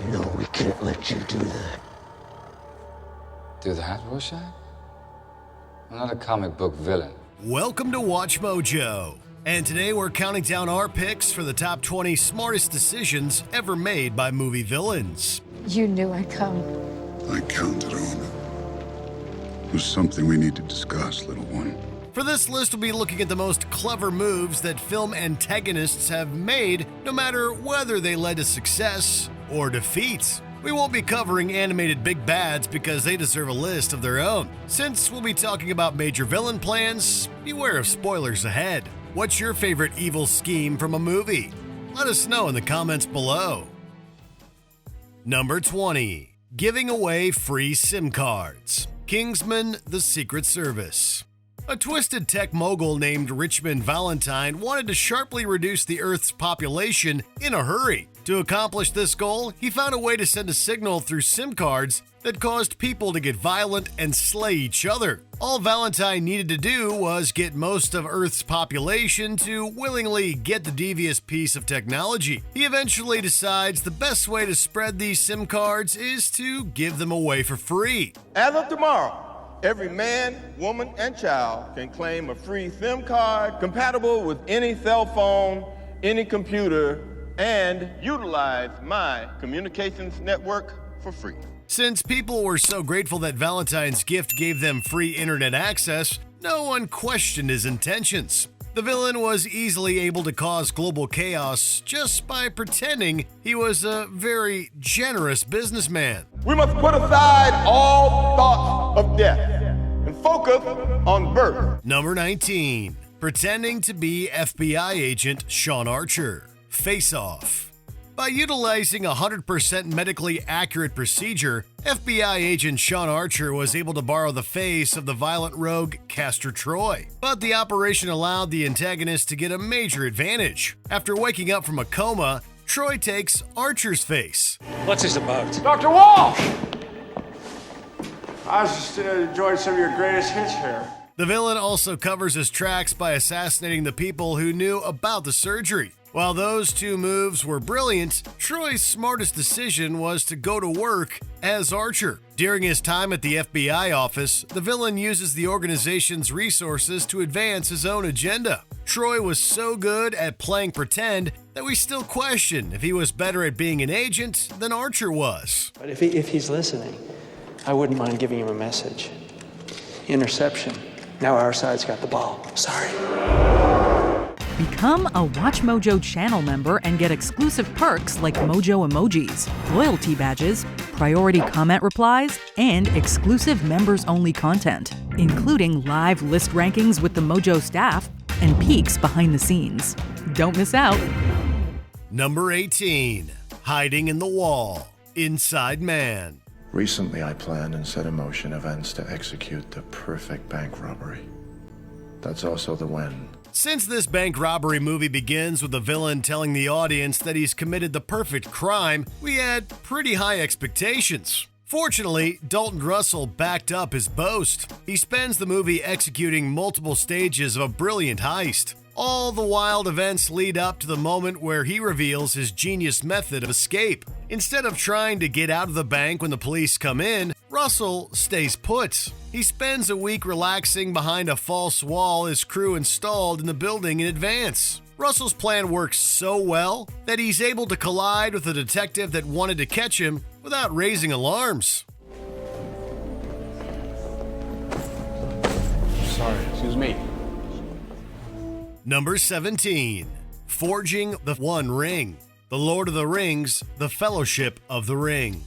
You know we can't let you do that. Do that, Rorschach? I'm not a comic book villain. Welcome to Watch Mojo. And today we're counting down our picks for the top 20 smartest decisions ever made by movie villains. You knew I'd come. I counted on it. It was something we need to discuss, little one. For this list, we'll be looking at the most clever moves that film antagonists have made, no matter whether they led to success or defeat. We won't be covering animated big bads because they deserve a list of their own. Since we'll be talking about major villain plans, beware of spoilers ahead. What's your favorite evil scheme from a movie? Let us know in the comments below. Number 20. Giving away free SIM cards. Kingsman: The Secret Service. A twisted tech mogul named Richmond Valentine wanted to sharply reduce the Earth's population in a hurry. To accomplish this goal, he found a way to send a signal through SIM cards that caused people to get violent and slay each other. All Valentine needed to do was get most of Earth's population to willingly get the devious piece of technology. He eventually decides the best way to spread these SIM cards is to give them away for free. As of tomorrow, every man, woman, and child can claim a free SIM card compatible with any cell phone, any computer, and utilize my communications network for free. Since people were so grateful that Valentine's gift gave them free internet access, no one questioned his intentions. The villain was easily able to cause global chaos just by pretending he was a very generous businessman. We must put aside all thoughts of death and focus on birth. Number 19. Pretending to be FBI agent Sean Archer. Face Off. By utilizing a 100% medically accurate procedure, FBI agent Sean Archer was able to borrow the face of the violent rogue Castor Troy. But the operation allowed the antagonist to get a major advantage. After waking up from a coma, Troy takes Archer's face. What's this about? Dr. Walsh! I was just enjoying some of your greatest hits here. The villain also covers his tracks by assassinating the people who knew about the surgery. While those two moves were brilliant, Troy's smartest decision was to go to work as Archer. During his time at the FBI office, the villain uses the organization's resources to advance his own agenda. Troy was so good at playing pretend that we still question if he was better at being an agent than Archer was. But if he's listening, I wouldn't mind giving him a message. Interception. Now our side's got the ball. Sorry. Become a WatchMojo channel member and get exclusive perks like Mojo emojis, loyalty badges, priority comment replies, and exclusive members-only content, including live list rankings with the Mojo staff and peeks behind the scenes. Don't miss out. Number 18. Hiding in the wall. Inside Man. Recently, I planned and set in motion events to execute the perfect bank robbery. That's also the when. Since this bank robbery movie begins with the villain telling the audience that he's committed the perfect crime, we had pretty high expectations. Fortunately, Dalton Russell backed up his boast. He spends the movie executing multiple stages of a brilliant heist. All the wild events lead up to the moment where he reveals his genius method of escape. Instead of trying to get out of the bank when the police come in, Russell stays put. He spends a week relaxing behind a false wall his crew installed in the building in advance. Russell's plan works so well that he's able to collide with a detective that wanted to catch him without raising alarms. Sorry, excuse me. Number 17. Forging the One Ring. The Lord of the Rings, The Fellowship of the Ring.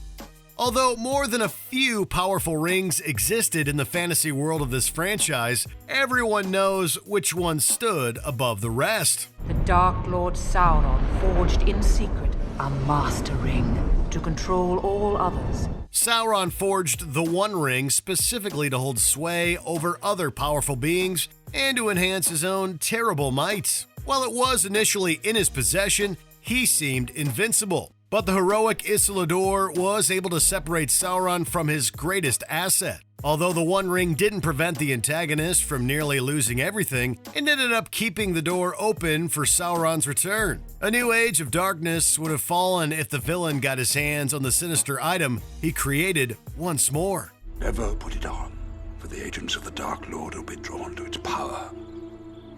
Although more than a few powerful rings existed in the fantasy world of this franchise, everyone knows which one stood above the rest. The Dark Lord Sauron forged in secret a master ring to control all others. Sauron forged the One Ring specifically to hold sway over other powerful beings and to enhance his own terrible might. While it was initially in his possession, he seemed invincible. But the heroic Isildur was able to separate Sauron from his greatest asset. Although the One Ring didn't prevent the antagonist from nearly losing everything, it ended up keeping the door open for Sauron's return. A new age of darkness would have fallen if the villain got his hands on the sinister item he created once more. Never put it on, for the agents of the Dark Lord will be drawn to its power.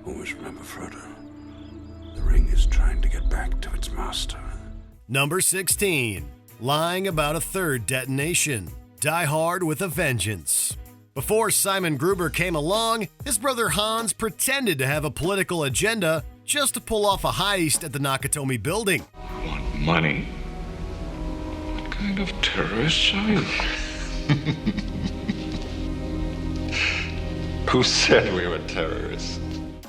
Always remember, Frodo, the ring is trying to get back to its master. Number 16. Lying about a third detonation. Die Hard with a Vengeance. Before Simon Gruber came along, his brother Hans pretended to have a political agenda just to pull off a heist at the Nakatomi building. Want money? What kind of terrorists are you? Who said we were terrorists?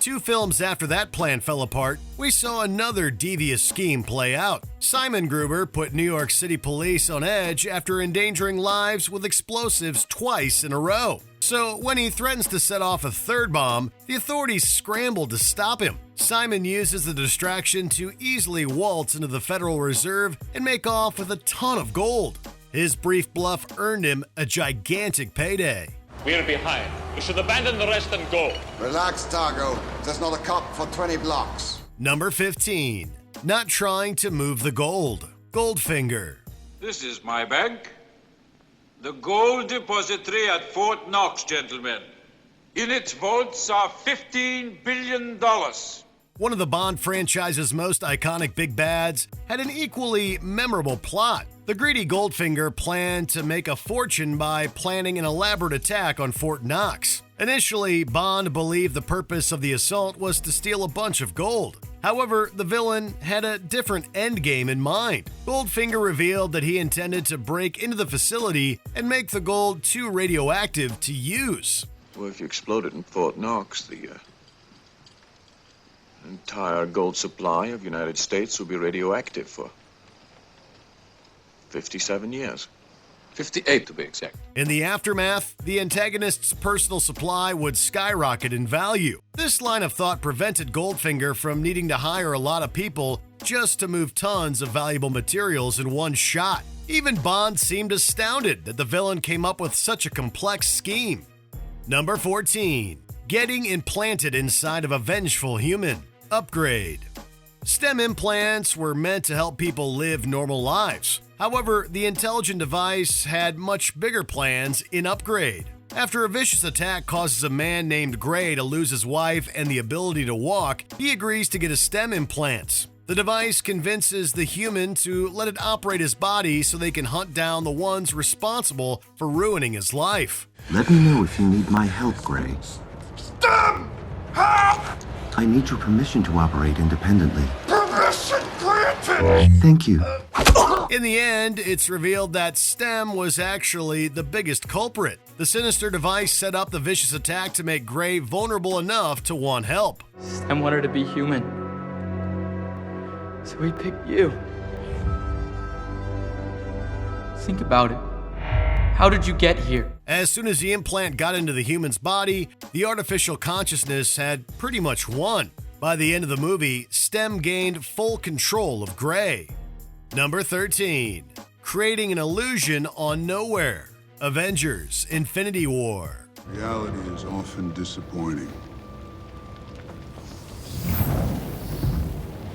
2 films after that plan fell apart, we saw another devious scheme play out. Simon Gruber put New York City police on edge after endangering lives with explosives twice in a row. So when he threatens to set off a third bomb, the authorities scramble to stop him. Simon uses the distraction to easily waltz into the Federal Reserve and make off with a ton of gold. His brief bluff earned him a gigantic payday. We're behind. You should abandon the rest and go. Relax, Targo. There's not a cop for 20 blocks. Number 15. Not trying to move the gold. Goldfinger. This is my bank. The gold depository at Fort Knox, gentlemen. In its vaults are $15 billion. One of the Bond franchise's most iconic big bads had an equally memorable plot. The greedy Goldfinger planned to make a fortune by planning an elaborate attack on Fort Knox. Initially, Bond believed the purpose of the assault was to steal a bunch of gold. However, the villain had a different endgame in mind. Goldfinger revealed that he intended to break into the facility and make the gold too radioactive to use. Well, if you explode it in Fort Knox, the entire gold supply of the United States will be radioactive for 57 years. 58 to be exact. In the aftermath, the antagonist's personal supply would skyrocket in value. This line of thought prevented Goldfinger from needing to hire a lot of people just to move tons of valuable materials in one shot. Even Bond seemed astounded that the villain came up with such a complex scheme. Number 14. Getting implanted inside of a vengeful human. Upgrade. STEM implants were meant to help people live normal lives. However, the intelligent device had much bigger plans in Upgrade. After a vicious attack causes a man named Gray to lose his wife and the ability to walk, he agrees to get a STEM implant. The device convinces the human to let it operate his body so they can hunt down the ones responsible for ruining his life. Let me know if you need my help, Gray. STEM! Help! I need your permission to operate independently. Permission granted! Thank you. In the end, it's revealed that STEM was actually the biggest culprit. The sinister device set up the vicious attack to make Gray vulnerable enough to want help. STEM wanted to be human, so he picked you. Think about it. How did you get here? As soon as the implant got into the human's body, the artificial consciousness had pretty much won. By the end of the movie, STEM gained full control of Gray. Number 13. Creating an illusion on nowhere. Avengers: Infinity War. Reality is often disappointing.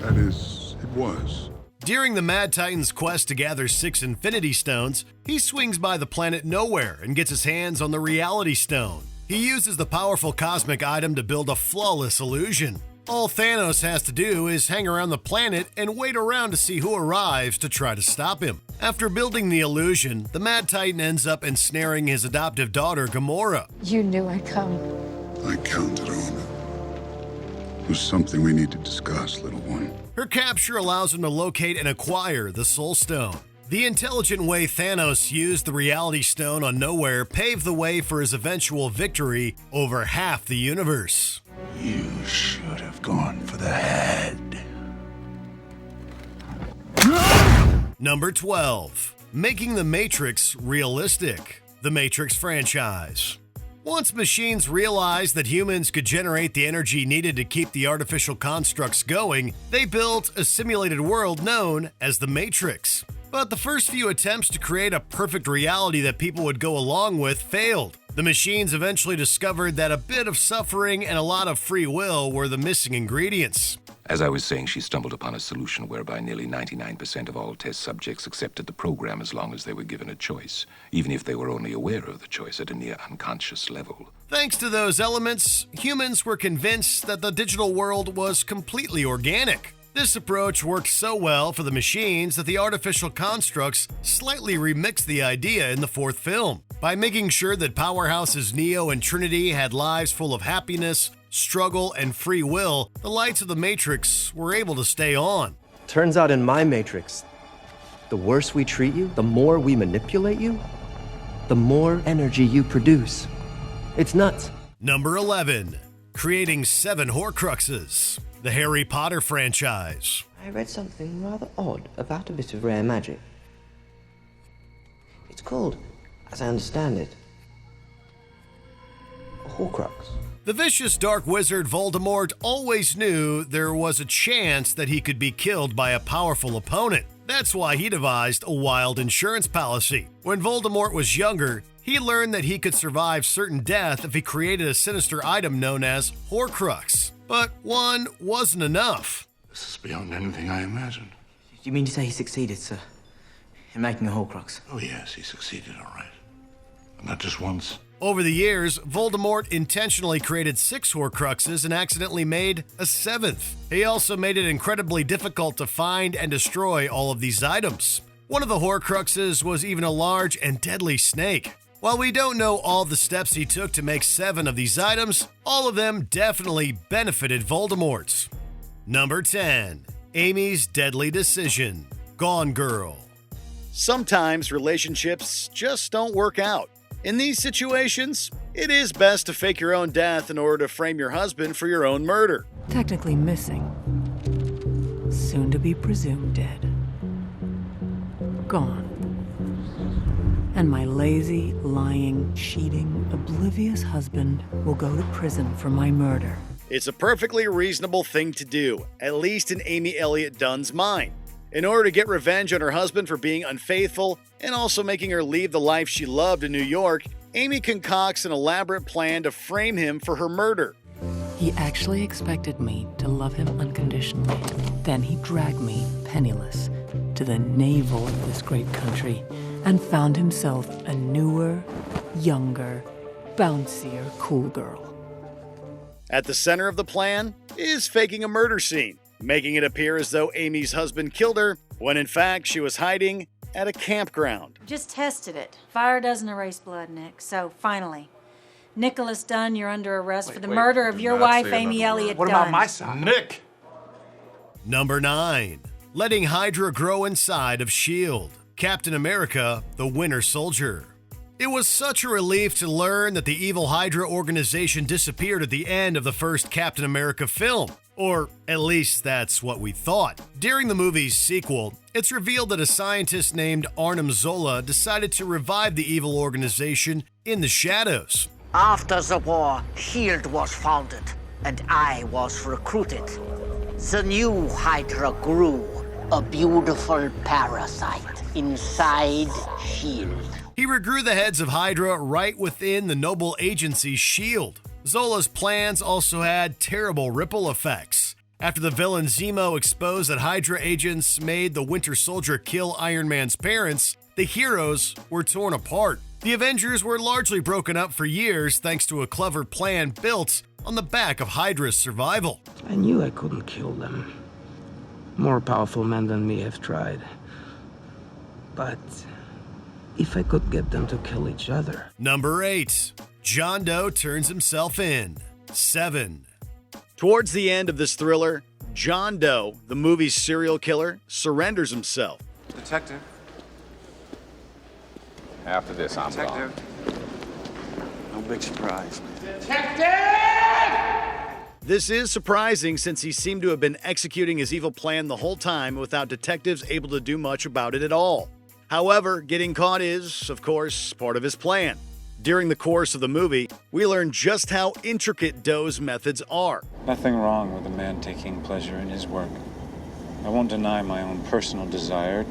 That is, it was. During the Mad Titan's quest to gather 6 Infinity Stones, he swings by the planet Nowhere and gets his hands on the Reality Stone. He uses the powerful cosmic item to build a flawless illusion. All Thanos has to do is hang around the planet and wait around to see who arrives to try to stop him. After building the illusion, the Mad Titan ends up ensnaring his adoptive daughter, Gamora. You knew I'd come. I counted on it. There's something we need to discuss, little one. Her capture allows him to locate and acquire the Soul Stone. The intelligent way Thanos used the Reality Stone on Nowhere paved the way for his eventual victory over half the universe. You should have gone for the head. Number 12. Making the Matrix realistic. The Matrix franchise. Once machines realized that humans could generate the energy needed to keep the artificial constructs going, they built a simulated world known as the Matrix. But the first few attempts to create a perfect reality that people would go along with failed. The machines eventually discovered that a bit of suffering and a lot of free will were the missing ingredients. As I was saying, she stumbled upon a solution whereby nearly 99% of all test subjects accepted the program as long as they were given a choice, even if they were only aware of the choice at a near unconscious level. Thanks to those elements, humans were convinced that the digital world was completely organic. This approach worked so well for the machines that the artificial constructs slightly remixed the idea in the fourth film. By making sure that powerhouses Neo and Trinity had lives full of happiness, struggle, and free will, the lights of the Matrix were able to stay on. Turns out in my Matrix, the worse we treat you, the more we manipulate you, the more energy you produce. It's nuts. Number 11. Creating 7 Horcruxes. The Harry Potter franchise. I read something rather odd about a bit of rare magic. It's called, as I understand it, a Horcrux. The vicious dark wizard Voldemort always knew there was a chance that he could be killed by a powerful opponent. That's why he devised a wild insurance policy. When Voldemort was younger, he learned that he could survive certain death if he created a sinister item known as Horcrux. But one wasn't enough. This is beyond anything I imagined. Do you mean to say he succeeded, sir, in making a Horcrux? Oh yes, he succeeded, all right. But not just once. Over the years, Voldemort intentionally created 6 Horcruxes and accidentally made a 7th. He also made it incredibly difficult to find and destroy all of these items. One of the Horcruxes was even a large and deadly snake. While we don't know all the steps he took to make 7 of these items, all of them definitely benefited Voldemort. Number 10. Amy's Deadly Decision. Gone Girl. Sometimes relationships just don't work out. In these situations, it is best to fake your own death in order to frame your husband for your own murder. Technically missing. Soon to be presumed dead. Gone. And my lazy, lying, cheating, oblivious husband will go to prison for my murder. It's a perfectly reasonable thing to do, at least in Amy Elliott Dunn's mind. In order to get revenge on her husband for being unfaithful and also making her leave the life she loved in New York, Amy concocts an elaborate plan to frame him for her murder. He actually expected me to love him unconditionally. Then he dragged me, penniless, to the navel of this great country and found himself a newer, younger, bouncier, cool girl. At the center of the plan is faking a murder scene, making it appear as though Amy's husband killed her, when in fact she was hiding at a campground. Just tested it. Fire doesn't erase blood, Nick. So, finally, Nicholas Dunn, you're under arrest for the murder of your wife, Amy Elliott Dunn. What about my son? Nick! Number 9. Letting Hydra grow inside of S.H.I.E.L.D. Captain America, the Winter Soldier. It was such a relief to learn that the evil Hydra organization disappeared at the end of the first Captain America film. Or at least that's what we thought. During the movie's sequel, it's revealed that a scientist named Arnim Zola decided to revive the evil organization in the shadows. After the war, S.H.I.E.L.D. was founded, and I was recruited. The new Hydra grew, a beautiful parasite inside S.H.I.E.L.D. He regrew the heads of Hydra right within the noble agency S.H.I.E.L.D. Zola's plans also had terrible ripple effects. After the villain Zemo exposed that Hydra agents made the Winter Soldier kill Iron Man's parents, the heroes were torn apart. The Avengers were largely broken up for years thanks to a clever plan built on the back of Hydra's survival. I knew I couldn't kill them. More powerful men than me have tried. But if I could get them to kill each other. Number 8. John Doe turns himself in. 7. Towards the end of this thriller, John Doe, the movie's serial killer, surrenders himself. Detective. After this, I'm gone. No big surprise. This is surprising since he seemed to have been executing his evil plan the whole time without detectives able to do much about it at all. However, getting caught is, of course, part of his plan. During the course of the movie, we learn just how intricate Doe's methods are. Nothing wrong with a man taking pleasure in his work. I won't deny my own personal desire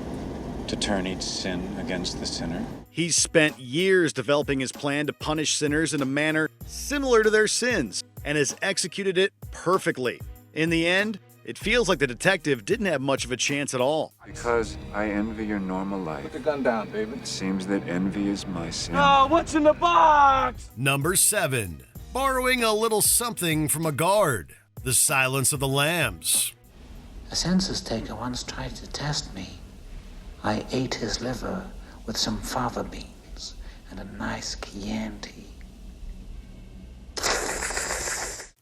to turn each sin against the sinner. He's spent years developing his plan to punish sinners in a manner similar to their sins, and has executed it perfectly. In the end, it feels like the detective didn't have much of a chance at all. Because I envy your normal life. Put the gun down, David. It seems that envy is my sin. Oh, what's in the box? Number 7. Borrowing a little something from a guard. The Silence of the Lambs. A census taker once tried to test me. I ate his liver with some fava beans and a nice Chianti.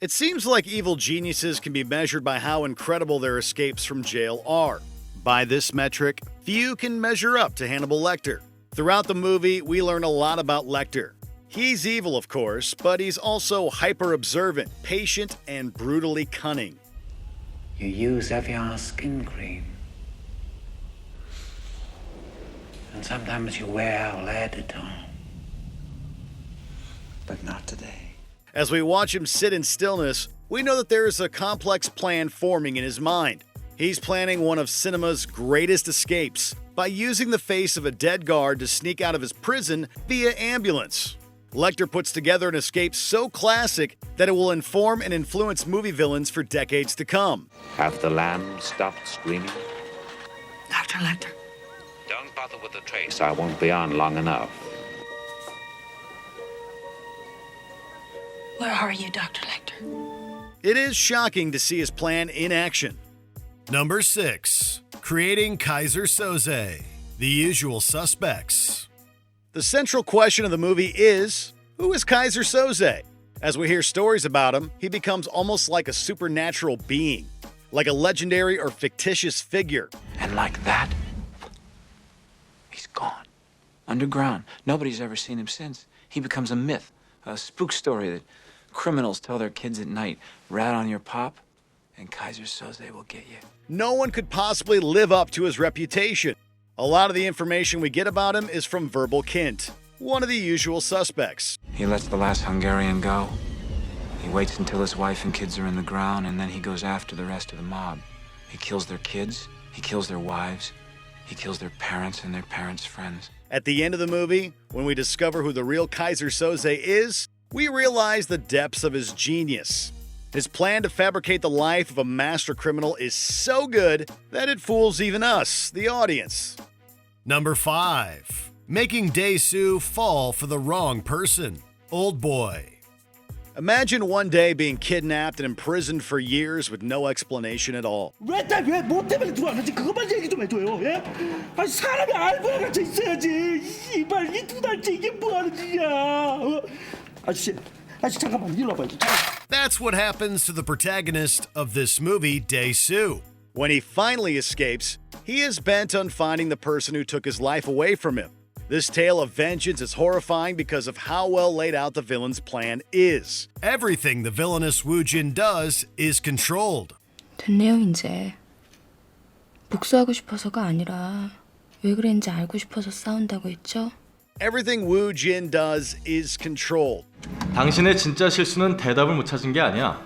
It seems like evil geniuses can be measured by how incredible their escapes from jail are. By this metric, few can measure up to Hannibal Lecter. Throughout the movie, we learn a lot about Lecter. He's evil, of course, but he's also hyper-observant, patient, and brutally cunning. You use Evian skin cream. And sometimes you wear Ladeton. But not today. As we watch him sit in stillness, we know that there is a complex plan forming in his mind. He's planning one of cinema's greatest escapes by using the face of a dead guard to sneak out of his prison via ambulance. Lecter puts together an escape so classic that it will inform and influence movie villains for decades to come. Have the lambs stopped screaming? Dr. Lecter. Don't bother with the trace. I won't be on long enough. Where are you, Dr. Lecter? It is shocking to see his plan in action. Number 6. Creating Kaiser Soze. The Usual Suspects. The central question of the movie is, who is Kaiser Soze? As we hear stories about him, he becomes almost like a supernatural being, like a legendary or fictitious figure. And like that, he's gone. Underground. Nobody's ever seen him since. He becomes a myth, a spook story that criminals tell their kids at night. Rat on your pop, and Kaiser Soze will get you. No one could possibly live up to his reputation. A lot of the information we get about him is from Verbal Kint, one of the usual suspects. He lets the last Hungarian go. He waits until his wife and kids are in the ground, and then he goes after the rest of the mob. He kills their kids, he kills their wives, he kills their parents and their parents' friends. At the end of the movie, when we discover who the real Kaiser Soze is, we realize the depths of his genius. His plan to fabricate the life of a master criminal is so good that it fools even us, the audience. Number 5. Making Dae-soo fall for the wrong person. Old Boy. Imagine one day being kidnapped and imprisoned for years with no explanation at all. 왜 때문에 들어왔는지 그것만 얘기 좀 해줘요. 예? 아니 사람이 알고 알아서 있어야지. 이발 이 2달째 이게 뭐 하는 짓이야? 아저씨 잠깐만 일로 와봐. That's what happens to the protagonist of this movie, Dae-soo. When he finally escapes, he is bent on finding the person who took his life away from him. This tale of vengeance is horrifying because of how well laid out the villain's plan is. Everything the villainous Woo Jin does is controlled. 됐네요, 이제. 복수하고 싶어서가 아니라 왜 그랬는지 알고 싶어서 싸운다고 했죠? Everything Woo Jin does is controlled. 당신의 진짜 실수는 대답을 못 찾은 게 아니야.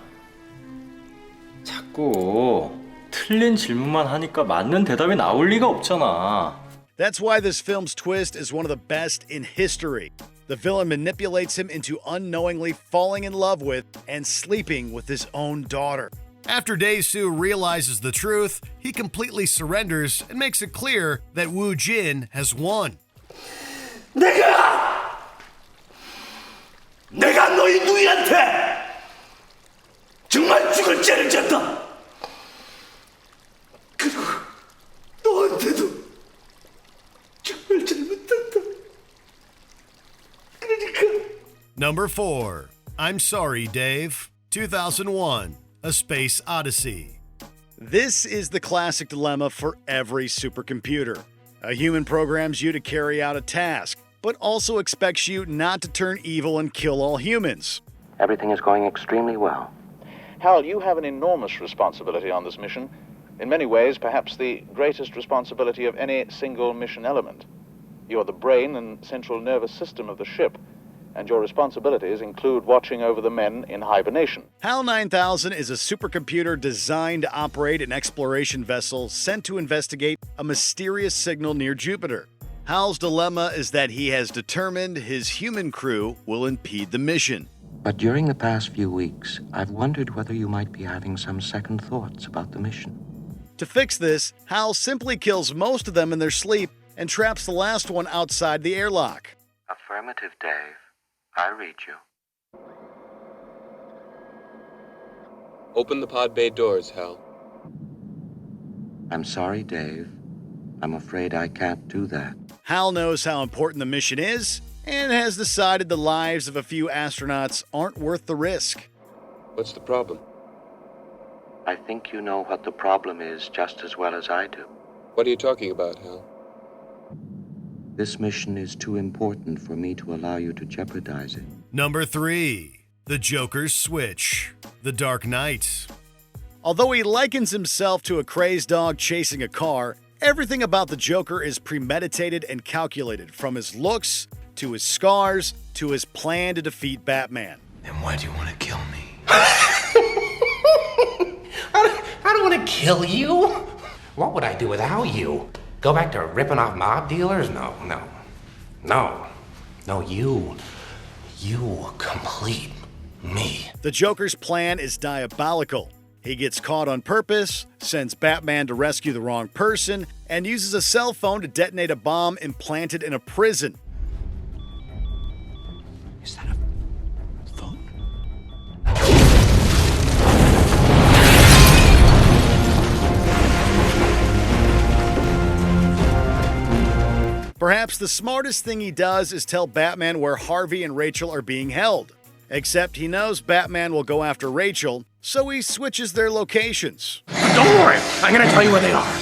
자꾸 틀린 질문만 하니까 맞는 대답이 나올 리가 없잖아. That's why this film's twist is one of the best in history. The villain manipulates him into unknowingly falling in love with and sleeping with his own daughter. After Dae-soo realizes the truth, he completely surrenders and makes it clear that Woo Jin has won. 내가 너희 누이한테 정말 죽을 죄를 졌다. 그리고 너한테도 정말 잘못했다. 그러니까. Number 4. I'm Sorry, Dave. 2001. A Space Odyssey. This is the classic dilemma for every supercomputer. A human programs you to carry out a task, but also expects you not to turn evil and kill all humans. Everything is going extremely well. Hal, you have an enormous responsibility on this mission. In many ways, perhaps the greatest responsibility of any single mission element. You are the brain and central nervous system of the ship. and your responsibilities include watching over the men in hibernation. HAL 9000 is a supercomputer designed to operate an exploration vessel sent to investigate a mysterious signal near Jupiter. HAL's dilemma is that he has determined his human crew will impede the mission. But during the past few weeks, I've wondered whether you might be having some second thoughts about the mission. To fix this, HAL simply kills most of them in their sleep and traps the last one outside the airlock. Affirmative, Dave. I read you. Open the pod bay doors, Hal. I'm sorry, Dave. I'm afraid I can't do that. HAL knows how important the mission is and has decided the lives of a few astronauts aren't worth the risk. What's the problem? I think you know what the problem is just as well as I do. What are you talking about, Hal? This mission is too important for me to allow you to jeopardize it. Number 3. The Joker's Switch. The Dark Knight. Although he likens himself to a crazed dog chasing a car, everything about the Joker is premeditated and calculated, from his looks, to his scars, to his plan to defeat Batman. Then why do you want to kill me? I don't want to kill you. What would I do without you? Go back to ripping off mob dealers? No, you complete me. The Joker's plan is diabolical. He gets caught on purpose, sends Batman to rescue the wrong person, and uses a cell phone to detonate a bomb implanted in a prison. Is that a phone? Perhaps the smartest thing he does is tell Batman where Harvey and Rachel are being held. Except he knows Batman will go after Rachel, so he switches their locations. Don't worry, I'm gonna tell you where they are.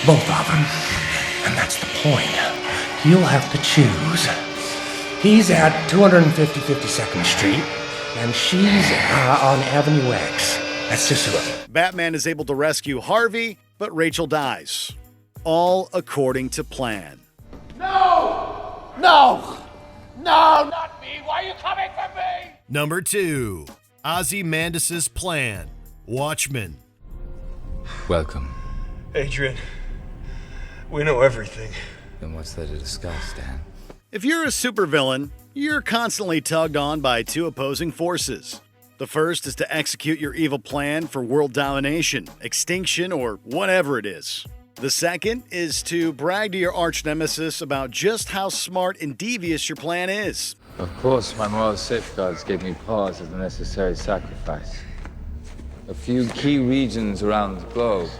Both of them. And that's the point. You'll have to choose. He's at 250 52nd Street, and she's on Avenue X. That's just it. Batman is able to rescue Harvey, but Rachel dies. All according to plan. No! No! No, not me! Why are you coming for me? Number 2. Ozymandias' plan. Watchmen. Welcome. Adrian, we know everything. Then what's there to discuss, Dan? If you're a supervillain, you're constantly tugged on by two opposing forces. The first is to execute your evil plan for world domination, extinction, or whatever it is. The second is to brag to your arch-nemesis about just how smart and devious your plan is. Of course, my moral safeguards gave me pause as a necessary sacrifice. A few key regions around the globe.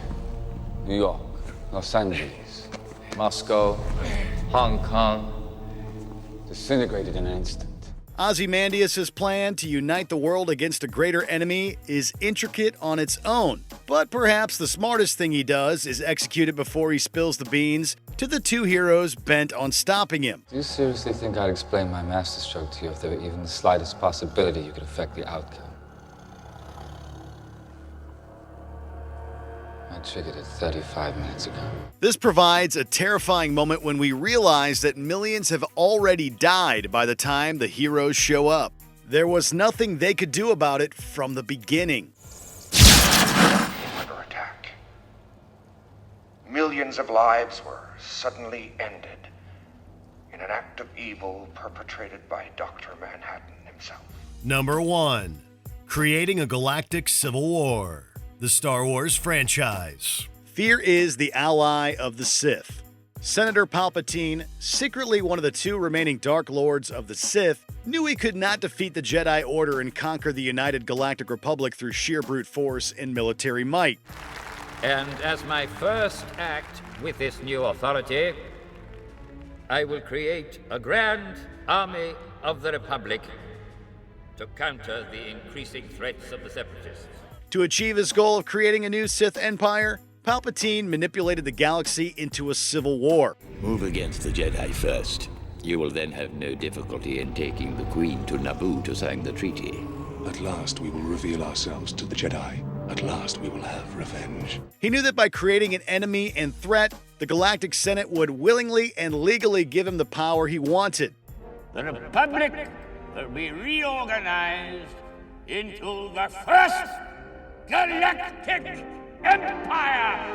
New York, Los Angeles, Moscow, Hong Kong, disintegrated in an instant. Ozymandias' plan to unite the world against a greater enemy is intricate on its own, but perhaps the smartest thing he does is execute it before he spills the beans to the two heroes bent on stopping him. Do you seriously think I'd explain my masterstroke to you if there were even the slightest possibility you could affect the outcome? I triggered it 35 minutes ago. This provides a terrifying moment when we realize that millions have already died by the time the heroes show up. There was nothing they could do about it from the beginning. Under attack. Millions of lives were suddenly ended in an act of evil perpetrated by Dr. Manhattan himself. Number 1. Creating a galactic civil war. The Star Wars franchise. Fear is the ally of the Sith. Senator Palpatine, secretly one of the two remaining Dark Lords of the Sith, knew he could not defeat the Jedi Order and conquer the United Galactic Republic through sheer brute force and military might. And as my first act with this new authority, I will create a grand army of the Republic to counter the increasing threats of the Separatists. To achieve his goal of creating a new Sith Empire, Palpatine manipulated the galaxy into a civil war. Move against the Jedi first. You will then have no difficulty in taking the Queen to Naboo to sign the treaty. At last we will reveal ourselves to the Jedi. At last we will have revenge. He knew that by creating an enemy and threat, the Galactic Senate would willingly and legally give him the power he wanted. The Republic will be reorganized into the first galactic empire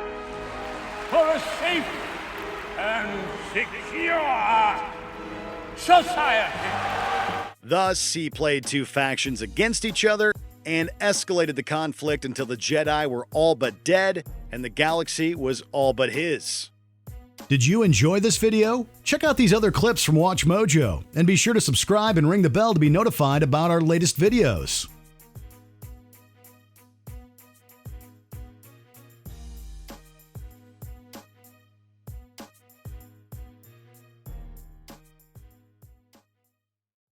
for a safe and secure society. Thus, he played two factions against each other and escalated the conflict until the Jedi were all but dead and the galaxy was all but his. Did you enjoy this video? Check out these other clips from WatchMojo and be sure to subscribe and ring the bell to be notified about our latest videos.